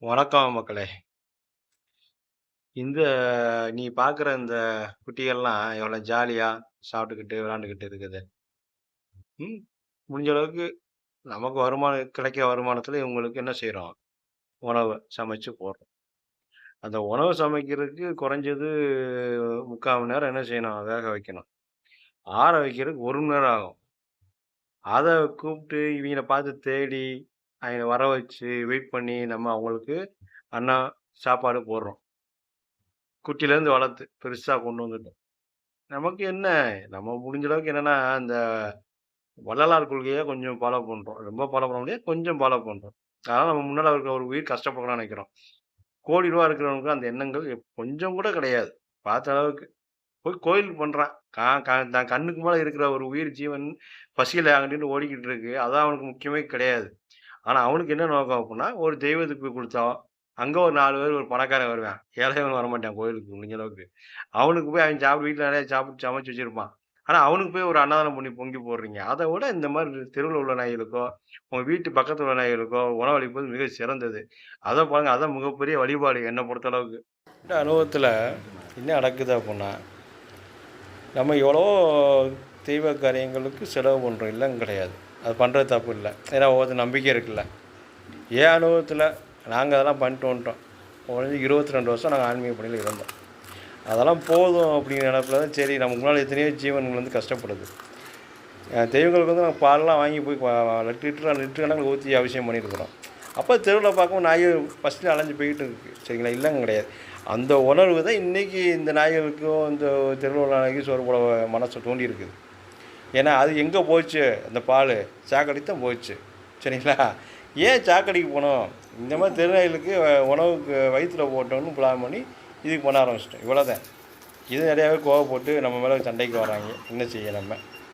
வணக்கம் மக்களே. இந்த நீ பார்க்குற இந்த குட்டிகள்லாம் எவ்வளோ ஜாலியா சாப்பிட்டுக்கிட்டு, விளையாண்டுக்கிட்டு இருக்குது. ம். முடிஞ்ச அளவுக்கு நமக்கு வருமானம் கிடைக்கிற வருமானத்தில இவங்களுக்கு என்ன செய்றோம்? உணவு சமைச்சு போடுறோம். அந்த உணவு சமைக்கிறதுக்கு குறைஞ்சது 3/4 மணி நேரம் என்ன செய்யணும்? வேக வைக்கணும். ஆற வைக்கிறதுக்கு 1 மணி நேரம் ஆகும். அத கூப்பிட்டு இவிங்கள பார்த்து தேடி, அவிங்கள வர வச்சு, வெயிட் பண்ணி நம்ம அவங்களுக்கு அன்னம், சாப்பாடு போடுறோம். குட்டிலேருந்து வளர்த்து பெருசா கொண்டு வந்துட்டோம். நமக்கு என்ன, நம்ம முடிஞ்ச அளவுக்கு என்னன்னா, இந்த வள்ளலார் கொள்கைய கொஞ்சம் ஃபாலோ பண்றோம். ரொம்ப ஃபாலோ பண்ண முடியாது. கொஞ்சம் ஃபாலோ பண்றோம். அதனால நம்ம முன்னால இருக்கிற ஒரு உயிர் கஷ்டப்படணும்னு நெனைக்கிறோம். கோடி ரூவா இருக்கிறவனுக்கு அந்த எண்ணங்கள் கொஞ்சம் கூட கிடையாது. பார்த்த அளவுக்கு. போய் கோயிலுக்கு பண்றான். கா கா தான் கண்ணுக்கு மேல இருக்கிற ஒரு உயிர் ஜீவன் பசியில அங்கிட்டு ஓடிக்கிட்டு இருக்கு. அதான் அவனுக்கு முக்கியமே கிடையாது. ஆனா அவனுக்கு என்ன நோக்கம் அப்புட்ன்னா, ஒரு தெய்வத்துக்கு போய் குடுத்தோம். அங்க ஒரு 4 பேர் ஒரு பணக்காரன் வருவான். ஏழைவன் வரமாட்டான் கோயிலுக்கு முடிஞ்ச அளவுக்கு. அவனுக்கு போய் அவன் சாப்பிட்டு வீட்ல நெறைய சாப்பிட்டு சமைச்சு வச்சிருப்பான். ஆனா அவனுக்கு போய் ஒரு அன்னதானம் பண்ணி பொங்கி போடுறீங்க. அத விட இந்த மாரி தெருவுல உள்ள நாய்களுக்கோ, உங்க வீட்டு பக்கத்துல உள்ள நாய்களுக்கோ உணவளிப்பது மிக சிறந்தது. அத பாருங்க, அதான் மிகப்பெரிய வழிபாடு என்ன பொறுத்தளவுக்கு. இந்த அனுபவத்துல என்ன நடக்குது அப்புட்ன்னா, நம்ம எவ்வளவோ தெய்வ காரியங்களுக்கு செலவு பண்றோம். இல்லன்னு கிடையாது. அது பண்றது தப்பு இல்ல. ஏன்னா ஒவ்வொருத்தர் நம்பிக்கை இருக்குல்ல. என் அனுபவத்துல நாங்க அதெல்லாம் பண்ணிட்டு வந்துட்டோம். குறைஞ்சது 22 வருஷம் நாங்க ஆன்மீக பணியில இருந்தோம். அதெல்லாம் போதும் அப்படிங்கிற நெனப்புல தான் சரி நமக்கு முன்னால எத்தனையோ ஜீவன்கள் வந்து கஷ்டப்படுது. தெய்வங்களுக்கு வந்து நாங்க பால்லாம் வாங்கி போய் லிட்டர் கணக்குல ஊத்தி அபிஷேகம் பண்ணியிருக்கிறோம். அப்ப தெருவுல பார்க்கும்போது நாய்கள் ஃபர்ஸ்ட்டு அலைஞ்சு போய்க்கிட்டு இருக்கு. சரிங்களா? இல்லன்னு கிடையாது. அந்த உணர்வு தான் இன்னைக்கு இந்த நாய்களுக்கும், இந்த தெருவுல உள்ள நாய்க்கும் சோறு போட மனச தூண்டியிருக்குது. ஏன்னா அது எங்க போச்சு அந்த பாலு? சாக்கடைக்கு தான் போச்சு. சரிங்களா? ஏன் சாக்கடைக்கு போணும்? இந்த மாரி தெரு நாய்களுக்கு உணவுக்கு வயித்துல போட்டோம்னு பிளான் பண்ணி இதுக்கு பண்ண ஆரம்பிச்சுட்டோம். இவ்வளோதான். இது நெறையா பேர் கோவப்பட்டு நம்ம மேல சண்டைக்கு வர்றாங்க. என்ன செய்ய நம்ம?